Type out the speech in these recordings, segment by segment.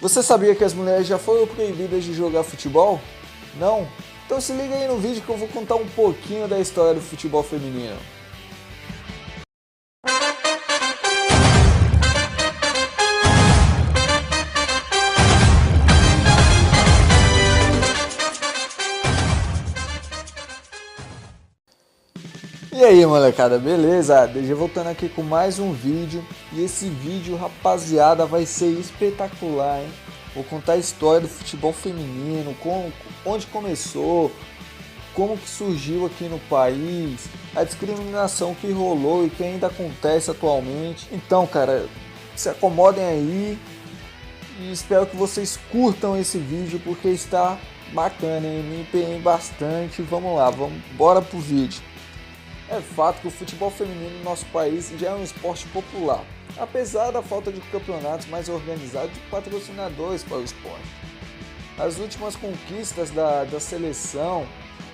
Você sabia que as mulheres já foram proibidas de jogar futebol? Não? Então se liga aí no vídeo que eu vou contar um pouquinho da história do futebol feminino. E aí molecada, beleza? DG voltando aqui com mais um vídeo. E esse vídeo, rapaziada, vai ser espetacular, hein? Vou contar a história do futebol feminino, onde começou, como que surgiu aqui no país, a discriminação que rolou e que ainda acontece atualmente. Então, cara, se acomodem aí e espero que vocês curtam esse vídeo porque está bacana, hein? Me empenhei bastante. Vamos lá, bora pro vídeo. É fato que o futebol feminino no nosso país já é um esporte popular, apesar da falta de campeonatos mais organizados e patrocinadores para o esporte. As últimas conquistas da seleção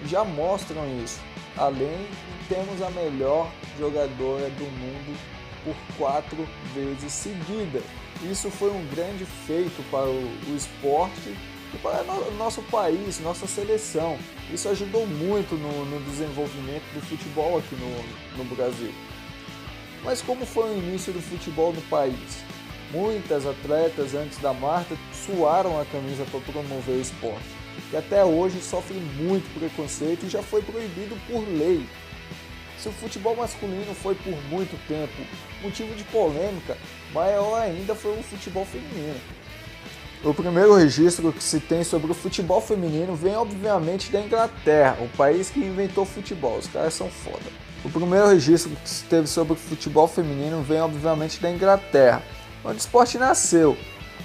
já mostram isso, além de termos a melhor jogadora do mundo por 4 vezes seguida. Isso foi um grande feito para o esporte e para o nosso país, nossa seleção. Isso ajudou muito no desenvolvimento do futebol aqui no Brasil. Mas como foi o início do futebol no país? Muitas atletas antes da marca suaram a camisa para promover o esporte, e até hoje sofre muito preconceito e já foi proibido por lei. Se o futebol masculino foi por muito tempo motivo de polêmica, maior ainda foi o futebol feminino. O primeiro registro que se tem sobre o futebol feminino vem obviamente da Inglaterra, o país que inventou o futebol, os caras são foda. O primeiro registro que se teve sobre o futebol feminino vem obviamente da Inglaterra, onde o esporte nasceu,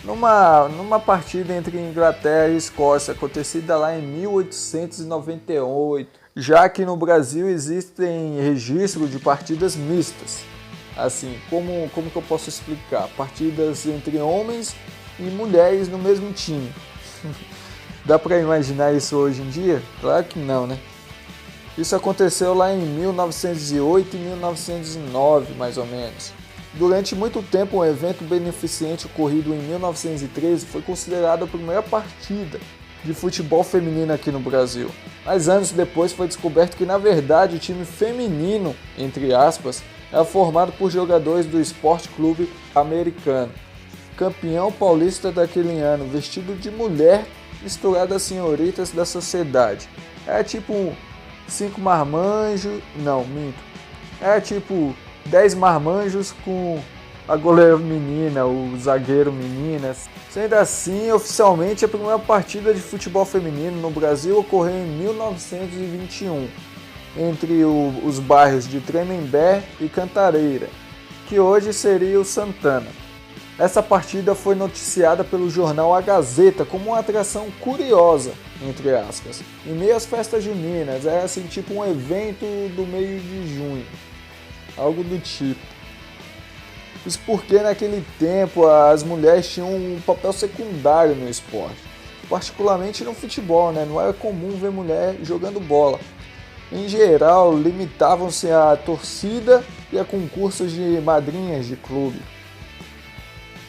numa partida entre Inglaterra e Escócia, acontecida lá em 1898, já que no Brasil existem registros de partidas mistas. Assim, como que eu posso explicar? Partidas entre homens e mulheres no mesmo time. Dá pra imaginar isso hoje em dia? Claro que não, né? Isso aconteceu lá em 1908 e 1909, mais ou menos. Durante muito tempo, um evento beneficente ocorrido em 1913 foi considerado a primeira partida de futebol feminino aqui no Brasil. Mas anos depois foi descoberto que, na verdade, o time feminino, entre aspas, era formado por jogadores do Esporte Clube Americano, campeão paulista daquele ano, vestido de mulher misturado às senhoritas da sociedade. Era tipo 5 marmanjos, não, minto. Era tipo 10 marmanjos com a goleira menina, o zagueiro meninas. Sendo assim, oficialmente a primeira partida de futebol feminino no Brasil ocorreu em 1921, entre os bairros de Tremembé e Cantareira, que hoje seria o Santana. Essa partida foi noticiada pelo jornal A Gazeta como uma atração curiosa, entre aspas, em meio às festas juninas. Era assim, tipo um evento do meio de junho, algo do tipo. Isso porque naquele tempo as mulheres tinham um papel secundário no esporte, particularmente no futebol, né? Não era comum ver mulher jogando bola. Em geral, limitavam-se à torcida e a concursos de madrinhas de clube.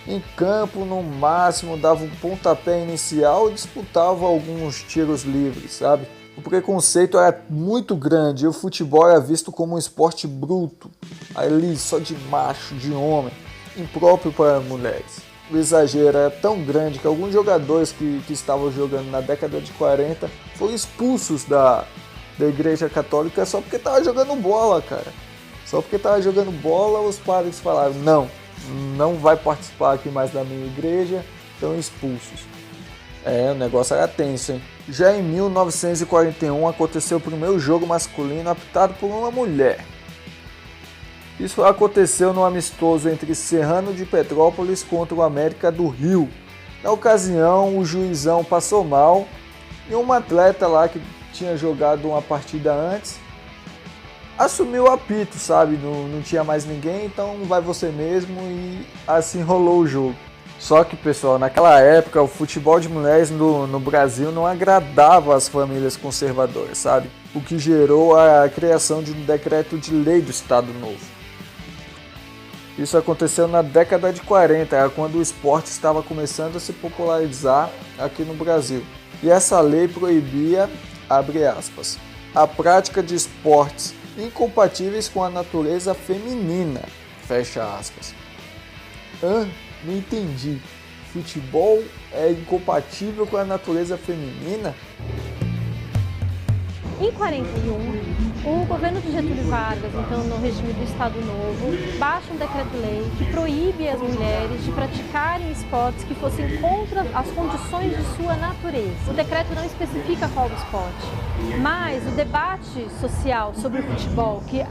Em campo, no máximo, dava um pontapé inicial e disputava alguns tiros livres, sabe? O preconceito era muito grande e o futebol era visto como um esporte bruto, ali só de macho, de homem, impróprio para mulheres. O exagero era tão grande que alguns jogadores que estavam jogando na década de 40 foram expulsos da Igreja Católica só porque estavam jogando bola, cara. Só porque estavam jogando bola, os padres falaram, não vai participar aqui mais da minha igreja, estão expulsos. O negócio era tenso, hein? Já em 1941 aconteceu o primeiro jogo masculino apitado por uma mulher. Isso aconteceu no amistoso entre Serrano de Petrópolis contra o América do Rio. Na ocasião, o juizão passou mal e uma atleta lá que tinha jogado uma partida antes assumiu o apito, sabe? Não tinha mais ninguém, então vai você mesmo, e assim rolou o jogo. Só que, pessoal, naquela época o futebol de mulheres no Brasil não agradava as famílias conservadoras, sabe? O que gerou a criação de um decreto de lei do Estado Novo. Isso aconteceu na década de 40, quando o esporte estava começando a se popularizar aqui no Brasil. E essa lei proibia, abre aspas, a prática de esportes incompatíveis com a natureza feminina, fecha aspas. Não entendi. Futebol é incompatível com a natureza feminina? Em 41, o governo de Getúlio Vargas, então no regime do Estado Novo, baixa um decreto-lei que proíbe as mulheres de praticarem esportes que fossem contra as condições de sua natureza. O decreto não especifica qual esporte, mas o debate social sobre o futebol, que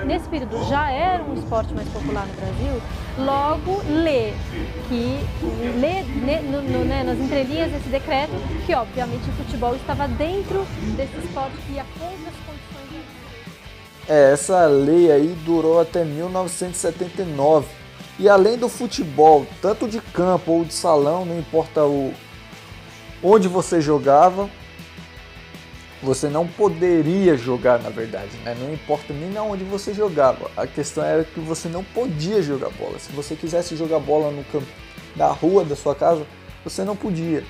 nesse período já era um esporte mais popular no Brasil, logo lê nas entrelinhas desse decreto que, obviamente, o futebol estava dentro desse esporte que ia contra as condições da natureza. Essa lei aí durou até 1979. E além do futebol, tanto de campo ou de salão, não importa onde você jogava, você não poderia jogar, na verdade, né? Não importa nem onde você jogava. A questão era que você não podia jogar bola. Se você quisesse jogar bola no campo da rua da sua casa, você não podia.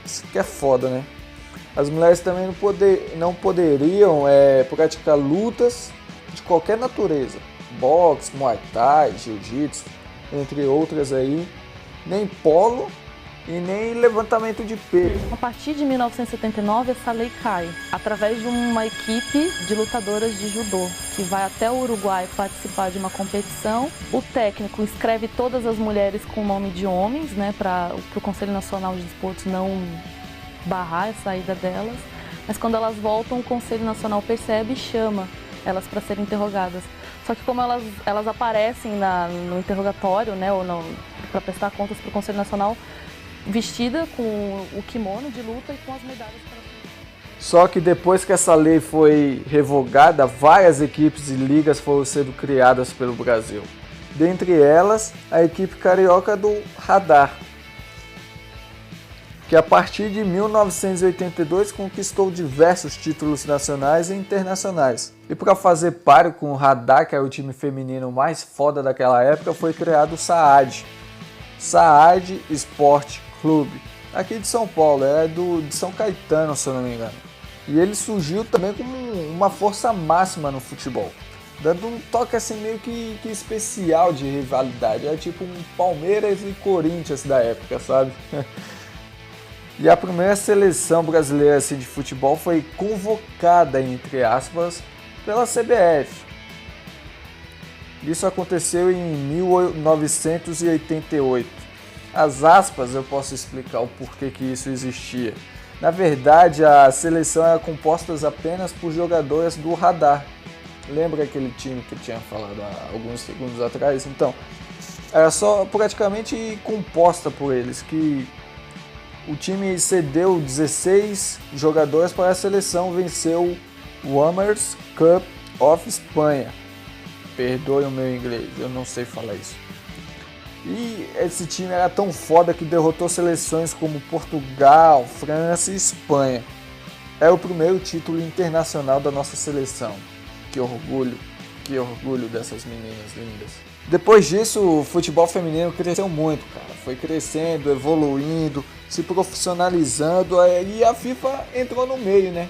Isso que é foda, né? As mulheres também não poderiam praticar lutas de qualquer natureza. Boxe, muay thai, jiu-jitsu, entre outras aí. Nem polo e nem levantamento de peso. A partir de 1979, essa lei cai, através de uma equipe de lutadoras de judô, que vai até o Uruguai participar de uma competição. O técnico escreve todas as mulheres com nome de homens, né, para o Conselho Nacional de Desportos não barrar a saída delas. Mas quando elas voltam, o Conselho Nacional percebe e chama elas para serem interrogadas. Só que como elas aparecem no interrogatório, né, ou para prestar contas para o Conselho Nacional, vestida com o kimono de luta e com as medalhas para Só que depois que essa lei foi revogada, várias equipes e ligas foram sendo criadas pelo Brasil. Dentre elas, a equipe carioca do Radar, que a partir de 1982 conquistou diversos títulos nacionais e internacionais. E para fazer páreo com o Radar, que era o time feminino mais foda daquela época, foi criado o Saad Sport Clube, aqui de São Paulo, de São Caetano, se eu não me engano. E ele surgiu também como uma força máxima no futebol, dando um toque assim meio que especial de rivalidade. É tipo um Palmeiras e Corinthians da época, sabe? E a primeira seleção brasileira assim, de futebol foi convocada, entre aspas, pela CBF. Isso aconteceu em 1988. As aspas eu posso explicar o porquê que isso existia. Na verdade, a seleção era composta apenas por jogadores do Radar. Lembra aquele time que eu tinha falado há alguns segundos atrás? Então, era só praticamente composta por eles, que o time cedeu 16 jogadores para a seleção vencer o Winners' Cup of Espanha. Perdoe o meu inglês, eu não sei falar isso. E esse time era tão foda que derrotou seleções como Portugal, França e Espanha. É o primeiro título internacional da nossa seleção. Que orgulho dessas meninas lindas. Depois disso, o futebol feminino cresceu muito, cara. Foi crescendo, evoluindo, se profissionalizando, e a FIFA entrou no meio, né?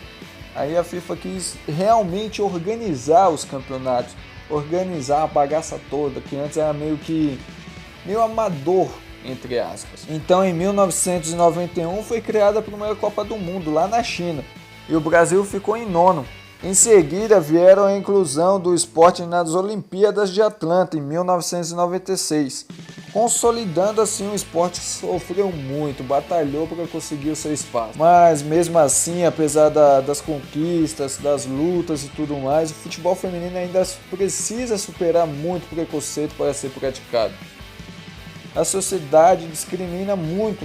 Aí a FIFA quis realmente organizar os campeonatos, organizar a bagaça toda, que antes era meio amador, entre aspas. Então, em 1991 foi criada a primeira Copa do Mundo lá na China, e o Brasil ficou em nono. Em seguida vieram a inclusão do esporte nas Olimpíadas de Atlanta em 1996, consolidando assim o esporte que sofreu muito, batalhou para conseguir o seu espaço. Mas mesmo assim, apesar das conquistas, das lutas e tudo mais, o futebol feminino ainda precisa superar muito preconceito para ser praticado. A sociedade discrimina muito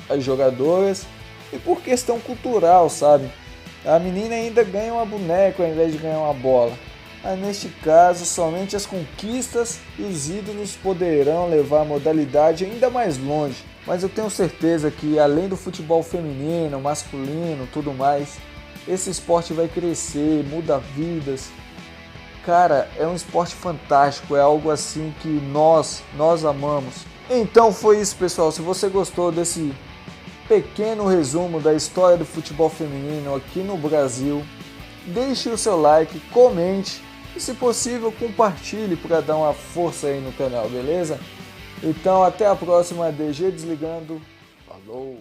as jogadoras e por questão cultural, sabe? A menina ainda ganha uma boneca ao invés de ganhar uma bola. Mas neste caso, somente as conquistas e os ídolos poderão levar a modalidade ainda mais longe. Mas eu tenho certeza que além do futebol feminino, masculino, tudo mais, esse esporte vai crescer, muda vidas. cara, é um esporte fantástico, é algo assim que nós amamos. Então foi isso, pessoal. Se você gostou desse pequeno resumo da história do futebol feminino aqui no Brasil, deixe o seu like, comente e, se possível, compartilhe para dar uma força aí no canal, beleza? Então até a próxima, DG desligando, falou!